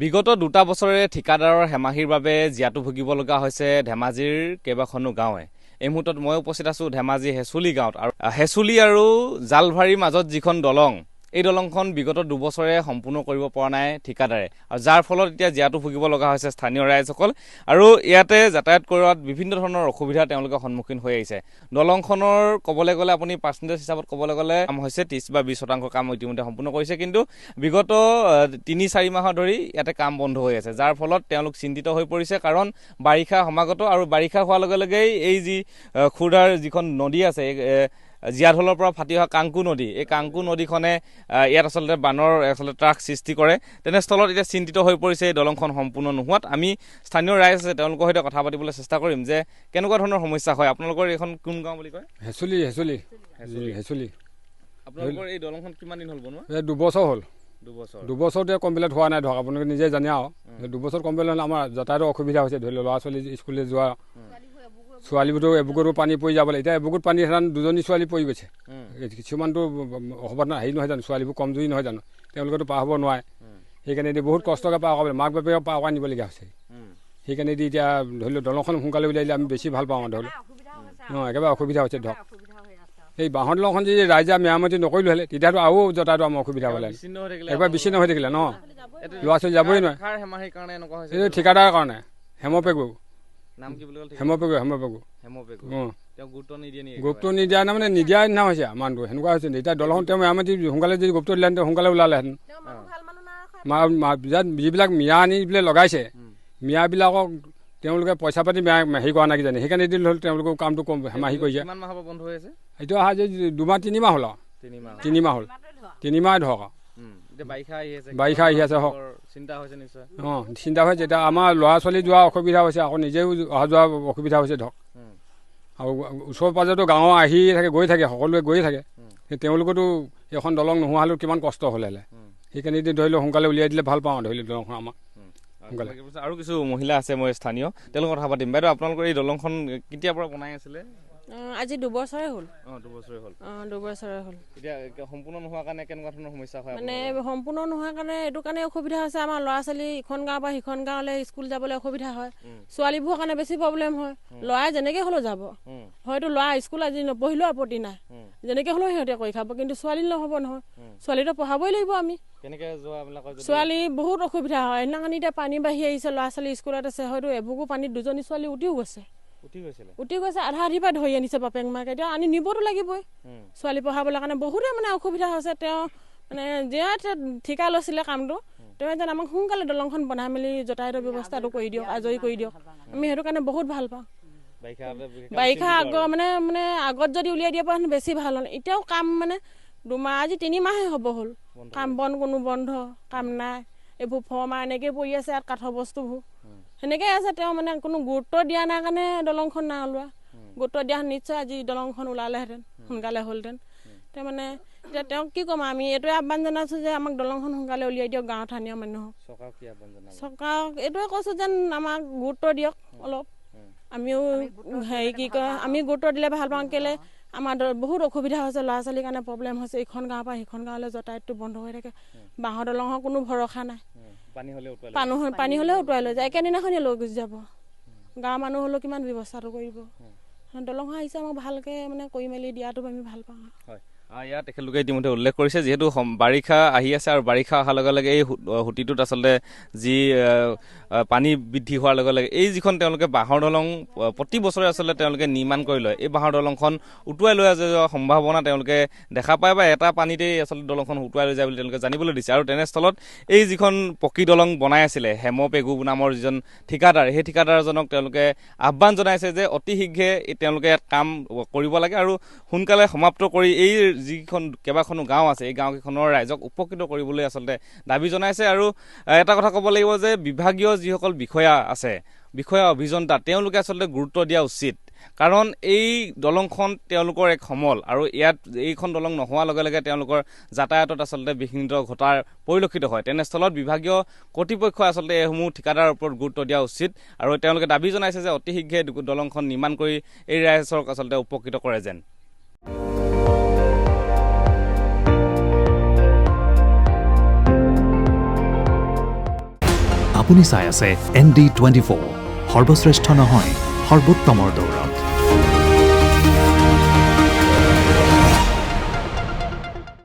বিগত 2টা বছৰে ঠিকাদাৰৰ হেমাহিৰ বাবে জিয়াটো ভুগিব লগা হৈছে ধেমাজিৰ কেইবাখনো গাঁৱে। এই মুহূৰ্তত মই উপস্থিত আছো ধেমাজি হেচুলি গাঁৱত। আৰু হেচুলি আৰু জালভাৰীৰ মাজত যিখন দলং, এই দলংখন বিগত 2 বছৰে সম্পূৰ্ণ কৰিব পৰা নাই ঠিকাদাৰে, আৰু যাৰ ফলত এতিয়া জিয়াটো ভুগিব লগা হৈছে স্থানীয় ৰাইজসকল। আৰু ইয়াতে যাতায়াত কৰাত বিভিন্ন ধৰণৰ অসুবিধা তেওঁলোকে সন্মুখীন হৈ আহিছে। দলংখনৰ ক'বলৈ গ'লে আপুনি পাৰ্চেণ্টেজ হিচাপত ক'বলৈ গ'লে কাম হৈছে 30 বা 20% কাম ইতিমধ্যে সম্পূৰ্ণ কৰিছে, কিন্তু বিগত 3-4 মাহ ধৰি ইয়াতে কাম বন্ধ হৈ আছে, যাৰ ফলত তেওঁলোক চিন্তিত হৈ পৰিছে। কাৰণ বাৰিষা সমাগত, আৰু বাৰিষা হোৱাৰ লগে লগেই এই যি খুৰ্দাৰ যিখন নদী আছে, জীয়াঢলৰ পৰা ফাটি অহা কাংকু নদী, এই কাংকু নদীখনে ইয়াত আচলতে বানৰ ত্ৰাস সৃষ্টি কৰে। তেনেস্থলত এতিয়া চিন্তিত হৈ পৰিছে এই দলংখন সম্পূৰ্ণ নোহোৱাত। আমি স্থানীয় ৰাইজ আছে তেওঁলোকৰ সৈতে কথা পাতিবলৈ চেষ্টা কৰিম যে কেনেকুৱা ধৰণৰ সমস্যা হয়। আপোনালোকৰ এইখন কোন গাঁও বুলি কয়? হেচুলি। আপোনালোকৰ এই দলংখন কিমান দিন হ'ল বনোৱা? 2 বছৰ হ'ল। 2 বছৰ কমপ্লিট হোৱা নাই, ধৰক আপোনালোকে নিজে জানে। আৰু 2 বছৰ কমপ্লিট হ'লে আমাৰ যাতায়াতৰ অসুবিধা হৈছে। ধৰি লওক ল'ৰা ছোৱালী স্কুললৈ যোৱা, ছোৱালীবোৰতো এবুকুতো পানী পৰি যাবলৈ, এতিয়া এবুকুত পানী সেইদিনাখন 2জনী ছোৱালী পৰি গৈছে। কিছুমানতো অসবাদ হেৰি নহয় জানো, ছোৱালীবোৰ কমজুৰি নহয় জানো, তেওঁলোকেতো পাৰ হ'ব নোৱাৰে। সেইকাৰণে এতিয়া বহুত কষ্টকৈ পাৰ কৰিব, মাক বাপেকে পাৰ কৰাই নিবলগীয়া হৈছে। সেইকাৰণে এতিয়া ধৰি লওক দলংখন সোনকালে উলিয়াই দিলে আমি বেছি ভাল পাওঁ। ধৰি লওক একেবাৰে অসুবিধা হৈছে। ধৰক এই বাঁহৰ দলংখন যদি ৰাইজে মেৰামতি নকৰিলোঁ হ'লে তেতিয়াতো আৰু যাতায়াতো আমাৰ অসুবিধা হ'লে, একবাৰ বিচ্ছিন্ন হৈ থাকিলে ন, ল'ৰা ছোৱালী যাবই নোৱাৰে। এইটো ঠিকাদাৰৰ কাৰণে হেমপেগু গুৰুত্ব নিদিয়া মানে নিদিয়া নিচিনা হৈছে মানুহটো, সেনেকুৱা হৈছে। এতিয়া দলংখন তেওঁ মেৰামতি সোনকালে যদি গুৰুত্ব দিলেহেঁতেন সোনকালে ওলালেহেঁতেন। যিবিলাক মিয়া আনি পেলাই লগাইছে, মিয়াবিলাকক তেওঁলোকে পইচা পাতি হেৰি কৰা নাই কিজানি, সেইকাৰণে দিল হ'ল তেওঁলোকৰ কামটো কম হেমাহি কৰিছে। এইটো অহা যে 2-3 মাহ হ'ল আৰু 3 মাহ হ'ল, 3 মাহ ধৰক আৰু বাৰিষা আহি আছে। হওক চিন্তা হৈছে। এতিয়া আমাৰ ল'ৰা ছোৱালী যোৱা অসুবিধা হৈছে, আকৌ নিজেও অহা যোৱা অসুবিধা হৈছে। ধৰক আৰু ওচৰ পাজতো গাঁৱৰ আহি থাকে, গৈ থাকে, সকলোৱে গৈয়ে থাকে। তেওঁলোকতো এখন দলং নোহোৱা হ'লেও কিমান কষ্ট হ'লে। সেইকাৰণে এতিয়া ধৰি লওক সোনকালে উলিয়াই দিলে ভাল পাওঁ। ধৰি লওক দলংখন আমাৰ সোনকালে। আৰু কিছু মহিলা আছে মই স্থানীয়, তেওঁলোকৰ কথা পাতিম। বাইদেউ, আপোনালোকৰ এই দলংখন কেতিয়াৰ পৰা বনাই আছিলে? আজি 2 বছৰে হ'ল। 2 বছৰে হ'ল। 2 বছৰে হ'ল। এতিয়া সম্পূৰ্ণ নোহোৱাৰ কাৰণে কেনেকুৱা ধৰণৰ সমস্যা হয়? মানে সম্পূৰ্ণ নোহোৱাৰ কাৰণে এইটো কাৰণে অসুবিধা হৈছে, আমাৰ ল'ৰা ছোৱালী ইখন গাঁৱৰ পৰা সিখন গাঁৱলৈ স্কুল যাবলৈ অসুবিধা হয়। ছোৱালীবোৰৰ কাৰণে বেছি প্ৰব্লেম হয়। ল'ৰাই যেনেকৈ হ'লেও যাব, হয়তো ল'ৰা স্কুল আজি নপঢ়িলেও আপত্তি নাই, যেনেকৈ হ'লেও সিহঁতে কৰি খাব, কিন্তু ছোৱালী নহ'ব নহয়। ছোৱালীটো পঢ়াবই লাগিব আমি। ছোৱালী বহুত অসুবিধা হয়। সেইদিনাখন এতিয়া পানী বাঢ়ি আহিছে, ল'ৰা ছোৱালী স্কুলত আছে, হয়তো এবুকু পানীত 2জনী ছোৱালী উঠিও গৈছে, আধা আধিৰ পৰা ধৰি আনিছে বাপেক মাকে। এতিয়া আনি নিবতো লাগিবই ছোৱালী পঢ়াবলৈ কাৰণে। বহুতে মানে অসুবিধা হৈছে। তেওঁ মানে যিয়ে ঠিকা লৈছিলে কামটো, তেওঁ যেন আমাক সোনকালে দলংখন বনাই মেলি যাতায়াতৰ ব্যৱস্থাটো কৰি দিয়ক, আজৰি কৰি দিয়ক। আমি সেইটো কাৰণে বহুত ভাল পাওঁ। বাৰিষা আগত যদি উলিয়াই দিয়া পৰা বেছি ভাল হ'ল। এতিয়াও কাম মানে 2 মাহ, আজি 3 মাহে হ'ব হ'ল, কাম বন কোনো বন্ধ, কাম নাই। এইবোৰ ফৰ্মা এনেকৈ পৰি আছে, ইয়াত কাঠৰ বস্তুবোৰ সেনেকৈ আছে। তেওঁ মানে কোনো গুৰুত্ব দিয়া নাই কাৰণে দলংখন নাই ওলোৱা। গুৰুত্ব দিয়া নিশ্চয় আজি দলংখন ওলালেহেঁতেন, সোনকালে হ'লহেঁতেন। তেওঁ মানে এতিয়া তেওঁক কি ক'ম, আমি এইটোৱে আহ্বান জনাইছোঁ যে আমাক দলংখন সোনকালে উলিয়াই দিয়ক। গাঁৱৰ স্থানীয় মানুহক, চৰকাৰক এইটোৱে কৈছোঁ যেন আমাক গুৰুত্ব দিয়ক অলপ। আমিও হেৰি কি কয়, আমি গুৰুত্ব দিলে ভাল পাওঁ। কেলৈ আমাৰ বহুত অসুবিধা হৈছে, ল'ৰা ছোৱালীৰ কাৰণে প্ৰব্লেম হৈছে। ইখন গাঁৱৰ পৰা সিখন গাঁৱলৈ যাতায়াতটো বন্ধ হৈ থাকে। বাঁহৰ দলঙৰ কোনো ভৰসা নাই, পানী হ'লেও উটুৱাই লৈ যায়, একেদিনাখনেই লৈ গুচি যাব। গাঁৱৰ মানুহ হ'লেও কিমান ব্যৱস্থাটো কৰিব। দলং আহিছে, আমাক ভালকৈ মানে কৰি মেলি দিয়াটো আমি ভাল পাওঁ। ইয়াত তেখেতলোকে ইতিমধ্যে উল্লেখ কৰিছে, যিহেতু বাৰিষা আহি আছে, আৰু বাৰিষা অহাৰ লগে লগে এই সুঁতিটোত আচলতে যি পানী বৃদ্ধি হোৱাৰ লগে লগে এই যিখন তেওঁলোকে বাঁহৰ দলং প্ৰতি বছৰে আচলতে তেওঁলোকে নিৰ্মাণ কৰি লয়, এই বাঁহৰ দলংখন উটুৱাই লৈ যোৱাৰ সম্ভাৱনা তেওঁলোকে দেখা পায়, বা এটা পানীতেই আচলতে দলংখন উটুৱাই লৈ যায় বুলি তেওঁলোকে জানিবলৈ দিছে। আৰু তেনেস্থলত এই যিখন পকী দলং বনাই আছিলে হেমপেগু নামৰ যিজন ঠিকাদাৰ, সেই ঠিকাদাৰজনক তেওঁলোকে আহ্বান জনাইছে যে অতি শীঘ্ৰে তেওঁলোকে ইয়াত কাম কৰিব লাগে, আৰু সোনকালে সমাপ্ত কৰি এই যিখন কেইবাখনো গাঁও আছে, এই গাঁওকেইখনৰ ৰাইজক উপকৃত কৰিবলৈ আচলতে দাবী জনাইছে। আৰু এটা কথা ক'ব লাগিব যে বিভাগীয় যিসকল বিষয়া আছে, বিষয়া অভিযন্তা, তেওঁলোকে আচলতে গুৰুত্ব দিয়া উচিত। কাৰণ এই দলংখন তেওঁলোকৰ এক সমল, আৰু ইয়াত এইখন দলং নোহোৱাৰ লগে লগে তেওঁলোকৰ যাতায়াতত আচলতে বিঘ্নিত ঘটাৰ পৰিলক্ষিত হয়। তেনেস্থলত বিভাগীয় কৰ্তৃপক্ষই আচলতে এইসমূহ ঠিকাদাৰৰ ওপৰত গুৰুত্ব দিয়া উচিত, আৰু তেওঁলোকে দাবী জনাইছে যে অতি শীঘ্ৰে দলংখন নিৰ্মাণ কৰি এই ৰাইজক আচলতে উপকৃত কৰে যেন। আপুনি চাই আছে ND24 সৰ্বশ্ৰেষ্ঠ নহয় সৰ্বোত্তমৰ দৌৰ